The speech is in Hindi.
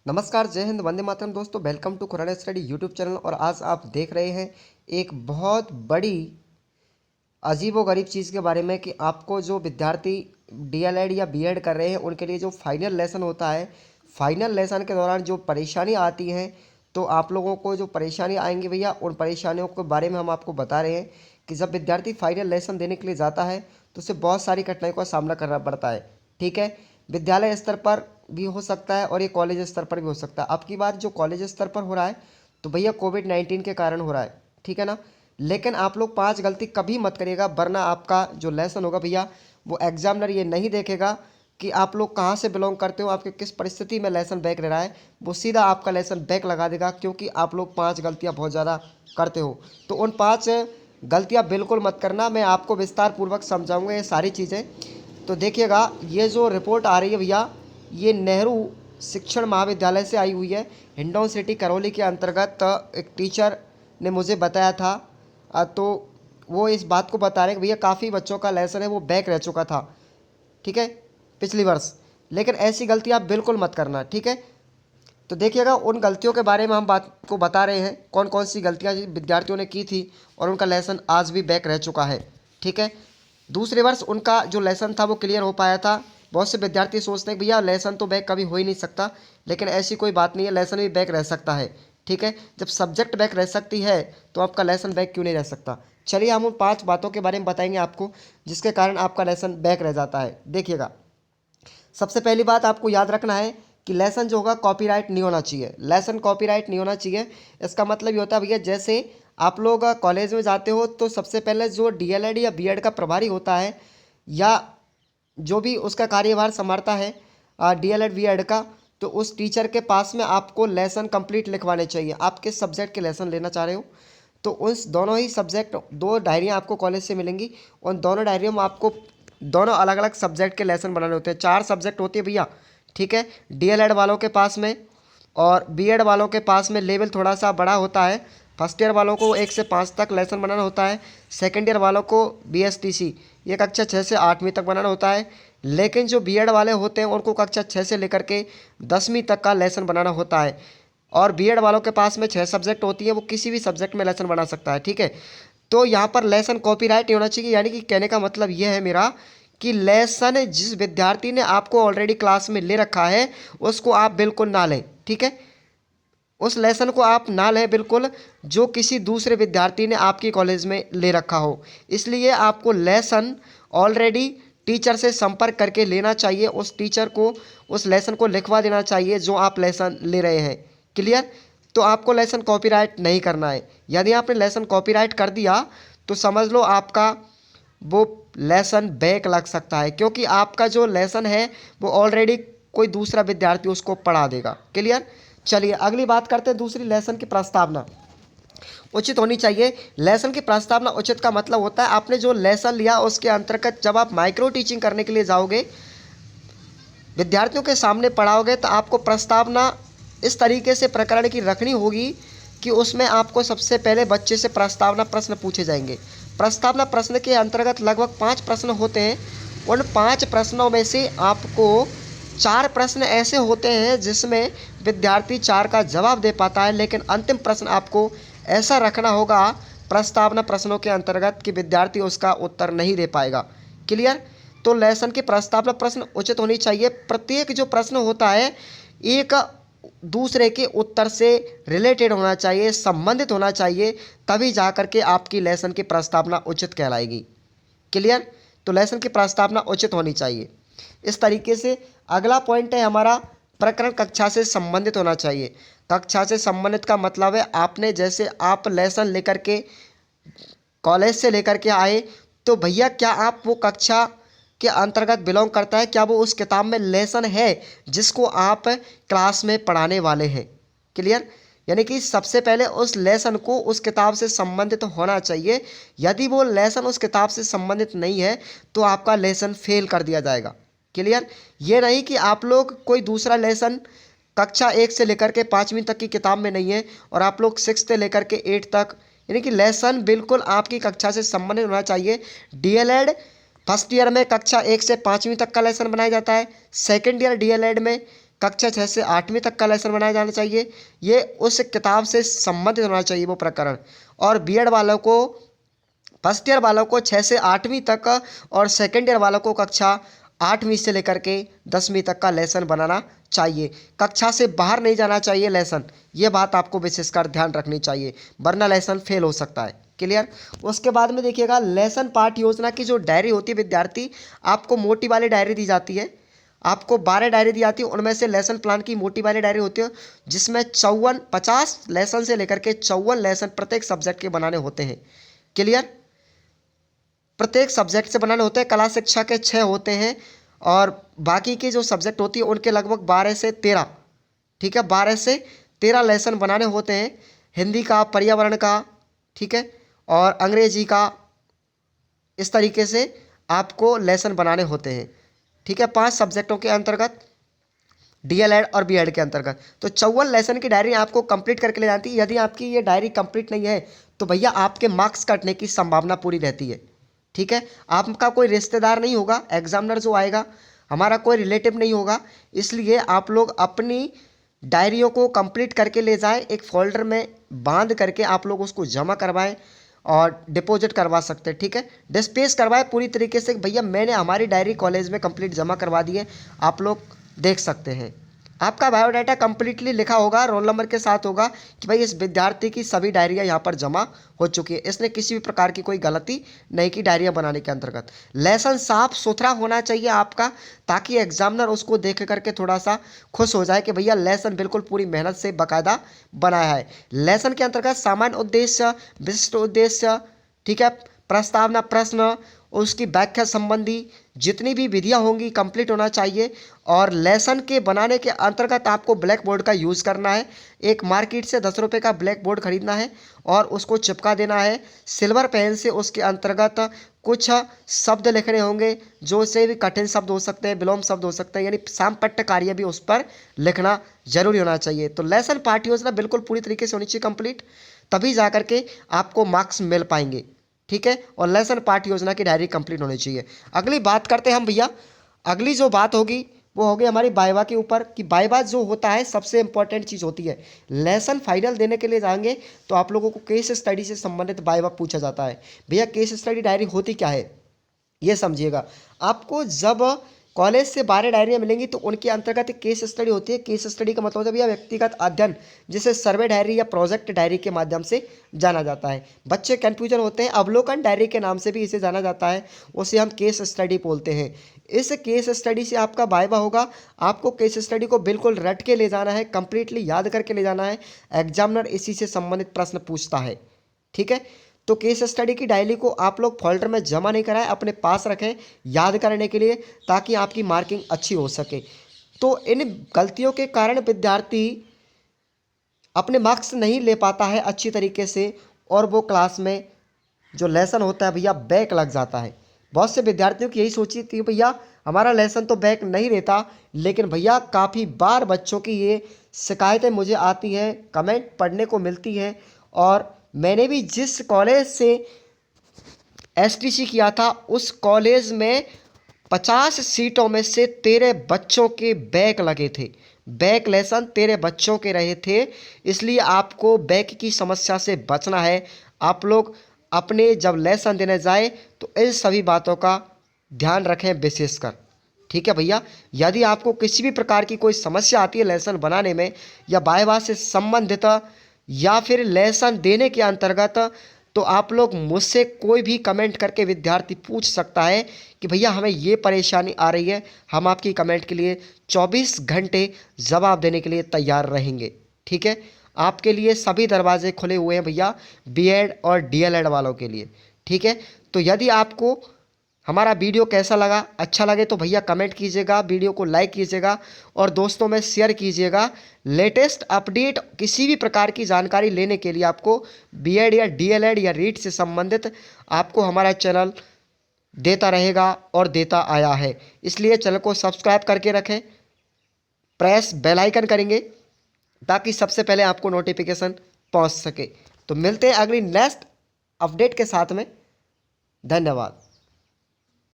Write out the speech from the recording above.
नमस्कार, जय हिंद, वंदे मातरम। दोस्तों, welcome to Khurana study YouTube channel. और आज आप देख रहे हैं एक बहुत बड़ी अजीबोगरीब चीज़ के बारे में कि आपको जो विद्यार्थी डीएलएड या बीएड कर रहे हैं उनके लिए जो फाइनल लेसन होता है, फाइनल लेसन के दौरान जो परेशानी आती है, तो आप लोगों को जो परेशानी आएंगी भैया, उन परेशानियों के बारे में हम आपको बता रहे हैं कि जब विद्यार्थी फाइनल लेसन देने के लिए जाता है तो उसे बहुत सारी कठिनाइयों का सामना करना पड़ता है। ठीक है, विद्यालय स्तर पर भी हो सकता है और ये कॉलेज स्तर पर भी हो सकता है। अब की बार जो कॉलेज स्तर पर हो रहा है तो भैया कोविड-19 के कारण हो रहा है, ठीक है ना। लेकिन आप लोग 5 गलती कभी मत करिएगा, वरना आपका जो लेसन होगा भैया, वो एग्जामिनर ये नहीं देखेगा कि आप लोग कहाँ से बिलोंग करते हो, आपके किस परिस्थिति में लेसन बैक रह रहा है। वो सीधा आपका लेसन बैक लगा देगा, क्योंकि आप लोग 5 गलतियाँ बहुत ज़्यादा करते हो। तो उन 5 गलतियाँ बिल्कुल मत करना। मैं आपको विस्तार पूर्वक समझाऊंगा ये सारी चीज़ें। तो देखिएगा, ये जो रिपोर्ट आ रही है भैया, ये नेहरू शिक्षण महाविद्यालय से आई हुई है। हिंडौन सिटी करौली के अंतर्गत एक टीचर ने मुझे बताया था। तो वो इस बात को बता रहे हैं कि भैया काफ़ी बच्चों का लेसन है वो बैक रह चुका था, ठीक है, पिछली वर्ष। लेकिन ऐसी गलती आप बिल्कुल मत करना, ठीक है। तो देखिएगा, उन गलतियों के बारे में हम बात को बता रहे हैं, कौन कौन सी गलतियां विद्यार्थियों ने की थी और उनका लेसन आज भी बैक रह चुका है, ठीक है। दूसरे वर्ष उनका जो लेसन था वो क्लियर हो पाया था। बहुत से विद्यार्थी सोचते हैं कि भैया लेसन तो बैक कभी हो ही नहीं सकता, लेकिन ऐसी कोई बात नहीं है, लेसन भी बैक रह सकता है, ठीक है। जब सब्जेक्ट बैक रह सकती है तो आपका लेसन बैक क्यों नहीं रह सकता। चलिए, हम उन 5 बातों के बारे में बताएंगे आपको जिसके कारण आपका लेसन बैक रह जाता है। देखिएगा, सबसे पहली बात आपको याद रखना है कि लेसन जो होगा कॉपीराइट नहीं होना चाहिए। लेसन कॉपीराइट नहीं होना चाहिए। इसका मतलब ये होता है भैया, जैसे आप लोग कॉलेज में जाते हो तो सबसे पहले जो डीएलएड या बीएड का प्रभारी होता है, या जो भी उसका कार्यभार संभालता है डीएलएड बीएड का, तो उस टीचर के पास में आपको लेसन कंप्लीट लिखवाने चाहिए। आप किस सब्जेक्ट के लेसन लेना चाह रहे हो, तो उस दोनों ही सब्जेक्ट, 2 डायरियाँ आपको कॉलेज से मिलेंगी। उन दोनों डायरियों में आपको दोनों अलग अलग सब्जेक्ट के लेसन बनाने होते हैं। 4 सब्जेक्ट होती है भैया, ठीक है। डीएलएड वालों के पास में और बीएड वालों के पास में लेवल थोड़ा सा बड़ा होता है। फर्स्ट ईयर वालों को 1 से 5 तक लेसन बनाना होता है। सेकेंड ईयर वालों को बीएसटीसी ये कक्षा 6 से 8वीं तक बनाना होता है। लेकिन जो बीएड वाले होते हैं उनको कक्षा 6 से लेकर के 10वीं तक का लेसन बनाना होता है। और बीएड वालों के पास में 6 सब्जेक्ट होती है, वो किसी भी सब्जेक्ट में लेसन बना सकता है, ठीक है। तो यहाँ पर लेसन कॉपीराइट नहीं होना चाहिए। यानी कि कहने का मतलब यह है मेरा कि लेसन जिस विद्यार्थी ने आपको ऑलरेडी क्लास में ले रखा है उसको आप बिल्कुल ना लें, ठीक है। उस लेसन को आप ना लें बिल्कुल, जो किसी दूसरे विद्यार्थी ने आपकी कॉलेज में ले रखा हो। इसलिए आपको लेसन ऑलरेडी टीचर से संपर्क करके लेना चाहिए। उस टीचर को उस लेसन को लिखवा देना चाहिए जो आप लेसन ले रहे हैं। क्लियर। तो आपको लेसन कॉपीराइट नहीं करना है। यदि आपने लेसन कॉपीराइट कर दिया तो समझ लो आपका वो लेसन बैक लग सकता है, क्योंकि आपका जो लेसन है वो ऑलरेडी कोई दूसरा विद्यार्थी उसको पढ़ा देगा। क्लियर। चलिए, अगली बात करते हैं दूसरी, लेसन की प्रस्तावना उचित होनी चाहिए। लेसन की प्रस्तावना उचित का मतलब होता है आपने जो लेसन लिया उसके अंतर्गत जब आप माइक्रो टीचिंग करने के लिए जाओगे, विद्यार्थियों के सामने पढ़ाओगे, तो आपको प्रस्तावना इस तरीके से प्रकरण की रखनी होगी कि उसमें आपको सबसे पहले बच्चे से प्रस्तावना प्रश्न पूछे जाएंगे। प्रस्तावना प्रश्न के अंतर्गत लगभग 5 प्रश्न होते हैं। उन 5 प्रश्नों में से आपको 4 प्रश्न ऐसे होते हैं जिसमें विद्यार्थी 4 का जवाब दे पाता है, लेकिन अंतिम प्रश्न आपको ऐसा रखना होगा प्रस्तावना प्रश्नों के अंतर्गत कि विद्यार्थी उसका उत्तर नहीं दे पाएगा। क्लियर। तो लेसन की प्रस्तावना प्रश्न उचित होनी चाहिए। प्रत्येक जो प्रश्न होता है एक दूसरे के उत्तर से रिलेटेड होना चाहिए, संबंधित होना चाहिए, तभी जा कर के आपकी लेसन की प्रस्तावना उचित कहलाएगी। क्लियर। तो लेसन की प्रस्तावना उचित होनी चाहिए। इस तरीके से अगला पॉइंट है हमारा, प्रकरण कक्षा से संबंधित होना चाहिए। कक्षा से संबंधित का मतलब है आपने जैसे आप लेसन लेकर के कॉलेज से लेकर के आए, तो भैया क्या आप वो कक्षा के अंतर्गत बिलोंग करता है, क्या वो उस किताब में लेसन है जिसको आप क्लास में पढ़ाने वाले हैं। क्लियर। यानी कि सबसे पहले उस लेसन को उस किताब से संबंधित होना चाहिए। यदि वो लेसन उस किताब से संबंधित नहीं है तो आपका लेसन फेल कर दिया जाएगा। क्लियर। ये नहीं कि आप लोग कोई दूसरा लेसन कक्षा 1 से लेकर के 5वीं तक की किताब में नहीं है और आप लोग 6 से लेकर के 8 तक, यानी कि लेसन बिल्कुल आपकी कक्षा से संबंधित होना चाहिए। डीएलएड फर्स्ट ईयर में कक्षा 1 से 5वीं तक का लेसन बनाया जाता है। सेकेंड ईयर डीएलएड में कक्षा 6 से 8वीं तक का लेसन बनाया जाना चाहिए, ये उस किताब से संबंधित होना चाहिए वो प्रकरण। और बीएड वालों को, फर्स्ट ईयर वालों को 6 से 8वीं तक और सेकेंड ईयर वालों को कक्षा 8वीं से लेकर के 10वीं तक का लेसन बनाना चाहिए। कक्षा से बाहर नहीं जाना चाहिए लेसन, ये बात आपको विशेषकर ध्यान रखनी चाहिए, वरना लेसन फेल हो सकता है। क्लियर। उसके बाद में देखिएगा लेसन पाठ योजना की जो डायरी होती है विद्यार्थी, आपको मोटी वाली डायरी दी जाती है, आपको 12 डायरी दी जाती है, उनमें से लेसन प्लान की मोटी वाली डायरी होती है जिसमें 50 लेसन से लेकर के 54 लेसन प्रत्येक सब्जेक्ट के बनाने होते हैं। क्लियर। प्रत्येक सब्जेक्ट से बनाने होते हैं, कला शिक्षा के 6 होते हैं और बाकी के जो सब्जेक्ट होती है उनके लगभग 12 से 13, ठीक है, 12 से 13 लेसन बनाने होते हैं। हिंदी का, पर्यावरण का, ठीक है, और अंग्रेजी का, इस तरीके से आपको लेसन बनाने होते हैं, ठीक है, 5 सब्जेक्टों के अंतर्गत, डीएलएड और बीएड के अंतर्गत। तो 54 लेसन की डायरी आपको कंप्लीट करके ले जाती है। यदि आपकी ये डायरी कंप्लीट नहीं है तो भैया आपके मार्क्स कटने की संभावना पूरी रहती है, ठीक है। आपका कोई रिश्तेदार नहीं होगा, एग्जामिनर जो आएगा हमारा कोई रिलेटिव नहीं होगा, इसलिए आप लोग अपनी डायरियों को कंप्लीट करके ले जाएं, एक फोल्डर में बांध करके आप लोग उसको जमा करवाएं और डिपॉजिट करवा सकते हैं, ठीक है। डिस्पेच करवाएं पूरी तरीके से, भैया मैंने हमारी डायरी कॉलेज में कंप्लीट जमा करवा दी है, आप लोग देख सकते हैं। आपका बायोडाटा कंप्लीटली लिखा होगा, रोल नंबर के साथ होगा कि भाई इस विद्यार्थी की सभी डायरियां यहाँ पर जमा हो चुकी है, इसने किसी भी प्रकार की कोई गलती नहीं की डायरियां बनाने के अंतर्गत। लेसन साफ सुथरा होना चाहिए आपका, ताकि एग्जामिनर उसको देख करके थोड़ा सा खुश हो जाए कि भैया लेसन बिल्कुल पूरी मेहनत से बाकायदा बनाया है। लेसन के अंतर्गत सामान्य उद्देश्य, विशिष्ट उद्देश्य, ठीक है, प्रस्तावना, प्रश्न, उसकी व्याख्या संबंधी जितनी भी विधियां होंगी कंप्लीट होना चाहिए। और लेसन के बनाने के अंतर्गत आपको ब्लैक बोर्ड का यूज़ करना है, एक मार्केट से 10 रुपये का ब्लैक बोर्ड खरीदना है और उसको चिपका देना है। सिल्वर पेन से उसके अंतर्गत कुछ शब्द लिखने होंगे, जो से भी कठिन शब्द हो सकते हैं, विलोम शब्द हो सकते हैं, यानी सामपट्ट कार्य भी उस पर लिखना जरूरी होना चाहिए। तो लेसन पाठ योजना बिल्कुल पूरी तरीके से होनी चाहिए कंप्लीट, तभी जा करके आपको मार्क्स मिल पाएंगे, ठीक है। और लेसन पाठ योजना की डायरी कंप्लीट होनी चाहिए। अगली बात करते हैं हम भैया, अगली जो बात होगी वो होगी हमारी वाइवा के ऊपर, कि वाइवा जो होता है सबसे इंपॉर्टेंट चीज़ होती है। लेसन फाइनल देने के लिए जाएंगे तो आप लोगों को केस स्टडी से संबंधित वाइवा पूछा जाता है। भैया केस स्टडी डायरी होती क्या है ये समझिएगा। आपको जब कॉलेज से 12 डायरियाँ मिलेंगी तो उनके अंतर्गत एक केस स्टडी होती है। केस स्टडी का मतलब भैया व्यक्तिगत अध्ययन, जिसे सर्वे डायरी या प्रोजेक्ट डायरी के माध्यम से जाना जाता है। बच्चे कन्फ्यूजन होते हैं, अवलोकन डायरी के नाम से भी इसे जाना जाता है, उसे हम केस स्टडी बोलते हैं। इस केस स्टडी से आपका वाइवा होगा, आपको केस स्टडी को बिल्कुल रट के ले जाना है, कंप्लीटली याद करके ले जाना है। एग्जामिनर इसी से संबंधित प्रश्न पूछता है, ठीक है। तो केस स्टडी की डायरी को आप लोग फोल्डर में जमा नहीं कराएं, अपने पास रखें याद करने के लिए, ताकि आपकी मार्किंग अच्छी हो सके। तो इन गलतियों के कारण विद्यार्थी अपने मार्क्स नहीं ले पाता है अच्छी तरीके से, और वो क्लास में जो लेसन होता है भैया बैक लग जाता है। बहुत से विद्यार्थियों की यही सोची थी भैया हमारा लेसन तो बैक नहीं रहता, लेकिन भैया काफ़ी बार बच्चों की ये शिकायतें मुझे आती हैं, कमेंट पढ़ने को मिलती हैं। और मैंने भी जिस कॉलेज से एसटीसी किया था उस कॉलेज में 50 सीटों में से 13 बच्चों के बैक लगे थे, बैक लेसन 13 बच्चों के रहे थे। इसलिए आपको बैक की समस्या से बचना है। आप लोग अपने जब लेसन देने जाए तो इन सभी बातों का ध्यान रखें विशेषकर, ठीक है भैया। यदि आपको किसी भी प्रकार की कोई समस्या आती है लेसन बनाने में, या वाइवा से संबंधित, या फिर लेसन देने के अंतर्गत, तो आप लोग मुझसे कोई भी कमेंट करके विद्यार्थी पूछ सकता है कि भैया हमें ये परेशानी आ रही है। हम आपकी कमेंट के लिए 24 घंटे जवाब देने के लिए तैयार रहेंगे, ठीक है। आपके लिए सभी दरवाजे खुले हुए हैं भैया, बीएड और डीएलएड वालों के लिए, ठीक है। तो यदि आपको हमारा वीडियो कैसा लगा, अच्छा लगे तो भैया कमेंट कीजिएगा, वीडियो को लाइक कीजिएगा और दोस्तों में शेयर कीजिएगा। लेटेस्ट अपडेट किसी भी प्रकार की जानकारी लेने के लिए आपको बीएड या डीएलएड या रीट से संबंधित आपको हमारा चैनल देता रहेगा और देता आया है। इसलिए चैनल को सब्सक्राइब करके रखें, प्रेस बेल आइकन करेंगे ताकि सबसे पहले आपको नोटिफिकेशन पहुंच सके। तो मिलते हैं अगली नेक्स्ट अपडेट के साथ में। धन्यवाद।